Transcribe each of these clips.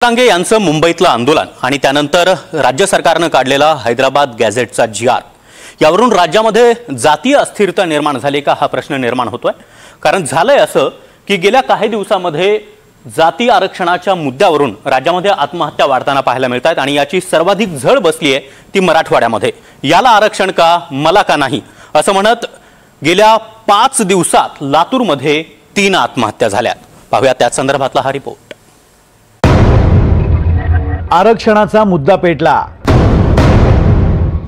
तांगे यांचं मुंबईतलं आंदोलन आणि त्यानंतर राज्य सरकारनं काढलेला हैदराबाद गॅझेटचा जी.आर. यावरून राज्यामध्ये जातीय अस्थिरता निर्माण झाली का हा प्रश्न निर्माण होतोय। कारण झालंय असं की गेल्या काही दिवसांमध्ये जाती आरक्षणाच्या मुद्द्यावरून राज्यामध्ये आत्महत्या वाढताना पाहायला मिळतात आणि याची सर्वाधिक झळ बसली आहे ती मराठवाड्यामध्ये। याला आरक्षण का, मला का नाही असं म्हणत गेल्या 5 दिवसात लातूरमध्ये 3 आत्महत्या झाल्यात। पाहूया त्या संदर्भातला हा रिपोर्ट। आरक्षणाचा मुद्दा पेटला,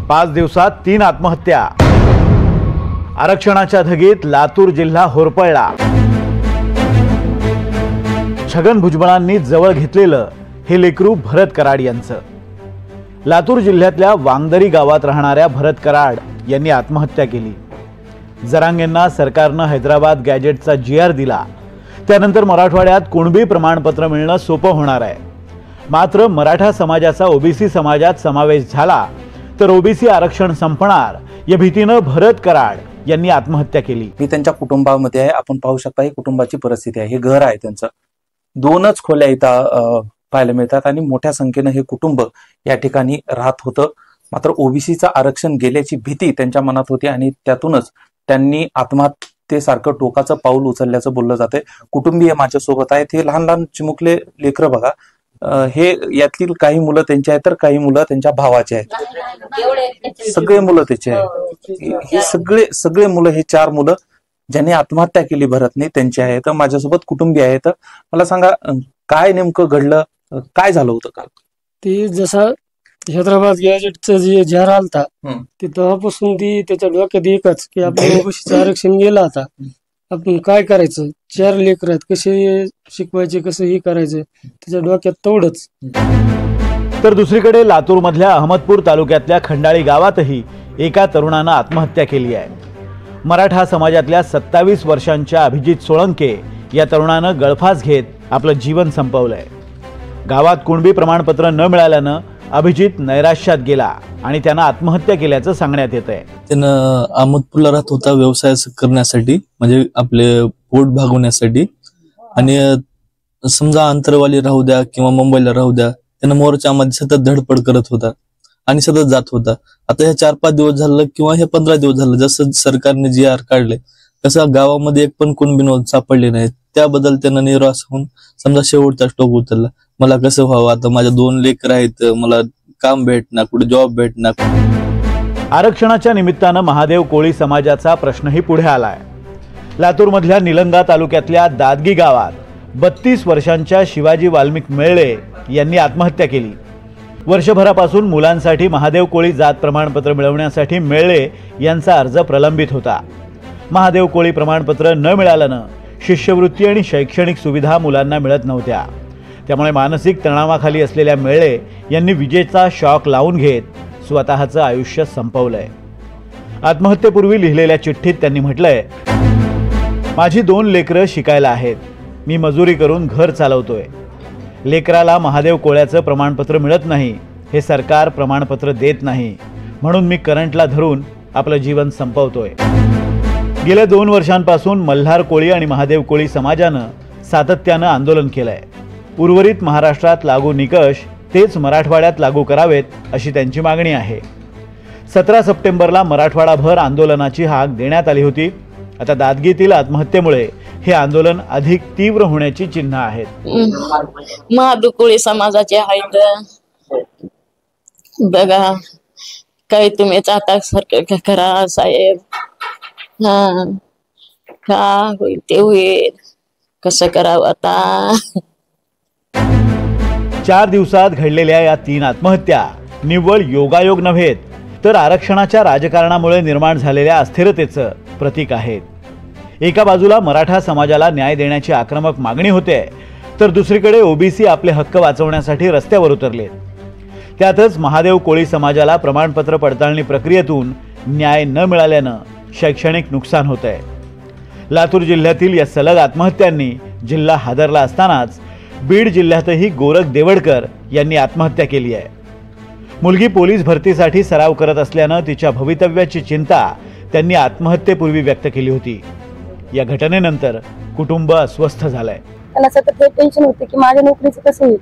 5 दिवसात 3 आत्महत्या। आरक्षणाच्या धगीत लातूर जिल्हा होरपळला। छगन भुजबळांनी जवळ घेतलेलं हे लेकरू भरत कराड यांचं। लातूर जिल्ह्यातल्या वांगदरी गावात राहणाऱ्या भरत कराड यांनी आत्महत्या केली। जरांगेंना सरकारनं हैदराबाद गॅजेटचा जी.आर. दिला, त्यानंतर मराठवाड्यात कुणबी प्रमाणपत्र मिळणं सोपं होणार आहे। मात्र मराठा समाजाचा ओबीसी समाजात समावेश झाला तर ओबीसी आरक्षण संपणार या भीतीनं भरत कराड यांनी आत्महत्या केली। मी त्यांच्या कुटुंबामध्ये आहे, आपण पाहू शकता ही कुटुंबाची परिस्थिती आहे। हे घर आहे त्यांचं, 2च खोल्या इथं पाहायला मिळतात आणि मोठ्या संख्येनं हे कुटुंब या ठिकाणी राहत होतं। मात्र ओबीसीचं आरक्षण गेल्याची भीती त्यांच्या मनात होती आणि त्यातूनच त्यांनी आत्महत्येसारखं टोकाचं पाऊल उचलल्याचं बोललं जाते। कुटुंबीय माझ्यासोबत आहेत, हे लहान लहान चिमुकले लेकरं बघा। हे यातील काही मुलं त्यांचे आहेत तर काही मुलं त्यांच्या भावाचे आहेत। सगळे मुलं त्याचे आहेत। हे सगळे मुलं, हे 4 मुलं ज्यांनी आत्महत्या केली भरतने त्यांचे आहेत। माझ्यासोबत कुटुंबीय आहेत। मला सांगा काय नेमकं घडलं, काय झालं होतं काल? ती जसा हैदराबाद गॅजेटचं जे जी.आर. आलता ते तेव्हापासून ती त्याच्या डोक्यात एकच की आपलं ओबीसीचं आरक्षण गेलं, आता आपण काय करायचं, 4 लेकर आहेत, कसे शिकवायचे, कसं हे करायचं, त्याच्या डोक्यात तेवढंच। तर दुसरीकडे लातूर मधल्या अहमदपूर तालुक्यातल्या खंडाळी गावातही एका तरुणानं आत्महत्या केली आहे। मराठा समाजातल्या 27 वर्षांच्या अभिजित सोळंके या तरुणानं गळफास घेत आपलं जीवन संपवलंय। गावात कुणबी प्रमाणपत्र न मिळाल्यानं अभिजित नैराश्यात गेला आणि त्यानं आत्महत्या केल्याचं सांगण्यात येत आहे। त्यानं अहमदपूरला राहत होता व्यवसाय करण्यासाठी, म्हणजे आपले पोट भागवण्यासाठी, आणि समजा अंतरवाली राहू द्या किंवा मुंबईला राहू द्या, त्यानं मोर्चामध्ये सतत धडपड करत होता आणि सतत जात होता। आता हे 4-5 दिवस झालं किंवा हे 15 दिवस झालं जसं सरकारने जी.आर. काढले तसं गावामध्ये एक पण कुणबी नोंद सापडली नाही। त्याबद्दल त्यानं निराश होऊन समजा शेवटचा स्टॉप उचलला। मला कसं व्हावं, आता माझ्या 2 लेकर आहेत, मला काम भेटणार, कुठे जॉब भेटणार। आरक्षणाच्या निमित्तानं महादेव कोळी समाजाचा प्रश्नही पुढे आलाय। लातूर मधल्या निलंगा तालुक्यातल्या दादगी गावात 32 वर्षांच्या शिवाजी वाल्मिक मेळे यांनी आत्महत्या केली। वर्षभरापासून मुलांसाठी महादेव कोळी जात प्रमाणपत्र मिळवण्यासाठी मेळे यांचा अर्ज प्रलंबित होता। महादेव कोळी प्रमाणपत्र न मिळाल्यानं शिष्यवृत्ती आणि शैक्षणिक सुविधा मुलांना मिळत नव्हत्या। त्यामुळे मानसिक तणावाखाली असलेल्या मेळे यांनी विजेचा शॉक लावून घेत स्वतःचं आयुष्य संपवलंय। आत्महत्येपूर्वी लिहिलेल्या चिठ्ठीत त्यांनी म्हटलंय, माझी 2 लेकरं शिकायला आहेत, मी मजुरी करून घर चालवतोय। लेकराला महादेव कोळ्याचं प्रमाणपत्र मिळत नाही, हे सरकार प्रमाणपत्र देत नाही, म्हणून मी करंटला धरून आपलं जीवन संपवतोय। गेल्या 2 वर्षांपासून मल्हार कोळी आणि महादेव कोळी समाजानं सातत्यानं आंदोलन केलंय। उर्वरित महाराष्ट्रात लागू निकष तेच मराठवाड्यात लागू करावेत अशी त्यांची मागणी आहे। 17 सप्टेंबरला मराठवाडाभर आंदोलनाची हाक देण्यात आली होती। आता दादगीतील आत्महत्येमुळे हे आंदोलन अधिक तीव्र होण्याची चिन्ह आहेत। महादेव कोळी समाजाचे आहेत बघा, काही तुम्हीच आता सरकार करा साहेब, का होईल ते होईल, कसं करावं आता। 4 दिवसात घडलेल्या या 3 आत्महत्या निव्वळ योगायोग नव्हेत, तर आरक्षणाच्या राजकारणामुळे निर्माण झालेल्या अस्थिरतेचं प्रतीक आहेत। एका बाजूला मराठा समाजाला न्याय देण्याची आक्रमक मागणी होते, तर दुसरीकडे ओबीसी आपले हक्क वाचवण्यासाठी रस्त्यावर उतरलेत। त्यातच महादेव कोळी समाजाला प्रमाणपत्र पडताळणी प्रक्रियेतून न्याय न मिळाल्यानं शैक्षणिक नुकसान होत आहे। लातूर जिल्ह्यातील या सलग आत्महत्यांनी जिल्हा हादरला असतानाच बीड जिल्ह्यातही गोरख देवडकर यांनी आत्महत्या केली आहे। मुलगी पोलीस भरतीसाठी सराव करत असल्यानं तिच्या भवितव्याची चिंता त्यांनी आत्महत्येपूर्वी व्यक्त केली होती। या घटनेनंतर कुटुंब अस्वस्थ झालंय। त्यांना सतत हे टेन्शन होते की माझ्या नोकरीचं कसं होईल,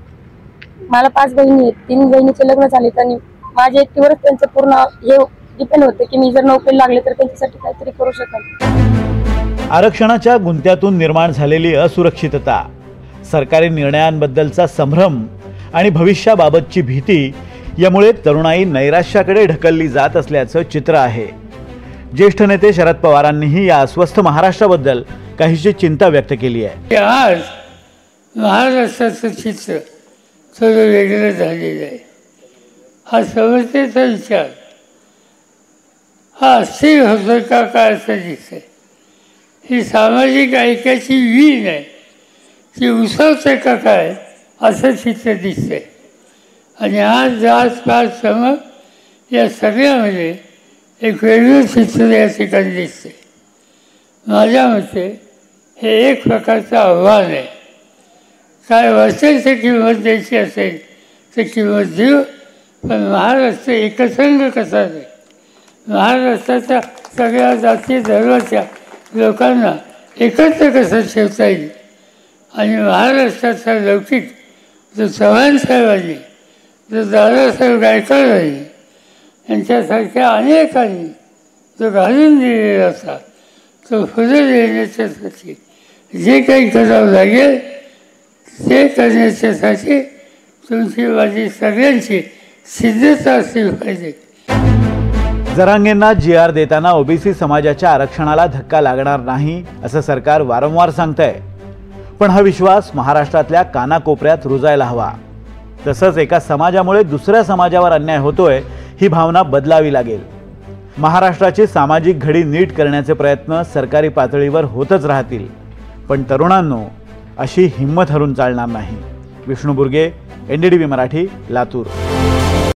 मला 5 बहिणी आहेत, 3 बहिणीचे लग्न झाले आणि माझ्या एकटीवरच त्यांचं पूर्ण हे डिपेंड होतं की मी जर नोकरी लागले तर त्यांच्यासाठी काहीतरी करू शकेल. आरक्षणाच्या गुंत्यातून निर्माण झालेली असुरक्षितता, सरकारी निर्णयांबद्दलचा संभ्रम आणि भविष्याबाबतची भीती यामुळे तरुणाई नैराश्याकडे ढकलली जात असल्याचं चित्र आहे. ज्येष्ठ नेते शरद पवारांनीही या अस्वस्थ महाराष्ट्राबद्दल काहीशी चिंता व्यक्त केली आहे. आज महाराष्ट्राचं चित्र थोडं वेगळं झालेलं आहे. हा समस्येचा विचार हा अस्थिर होतं का काय असं दिसतंय. ही सामाजिक ऐक्याची वीण आहे ती उसळते का काय असं चित्र दिसतंय. आणि आज जात पात समक या सगळ्यामध्ये एक वेगळं चित्र या ठिकाणी दिसते. माझ्या मते हे एक प्रकारचं आव्हान आहे. काय वाटेल ते किंमत द्यायची असेल तर किंमत देऊ, पण महाराष्ट्र एकसंघ कसा आहे, महाराष्ट्राच्या सगळ्या जाती धर्माच्या लोकांना एकत्र कसं ठेवता येईल आणि महाराष्ट्राचा लौकिक जो चव्हाण साहेबांनी, जो दादासाहेब गायकवाडांनी यांच्यासारख्या अनेकांनी जो घालून दिलेला होता तो पुढे नेण्याच्यासाठी जे काही करावं लागेल ते करण्याच्यासाठी तुमची माझी सगळ्यांची सिद्धता असली पाहिजे. जरांगेंना GR देताना ओबीसी समाजाच्या आरक्षणाला धक्का लागणार नाही असं सरकार वारंवार सांगतंय. पण हा विश्वास महाराष्ट्रातल्या कानाकोपऱ्यात रुजायला हवा. तसंच एका समाजामुळे दुसऱ्या समाजावर अन्याय होतोय ही भावना बदलावी लागेल. महाराष्ट्राची सामाजिक घडी नीट करण्याचे प्रयत्न सरकारी पातळीवर होतच राहतील, पण तरुणांनो अशी हिंमत हरून चालणार नाही. विष्णू बुर्गे, NDTV मराठी, लातूर.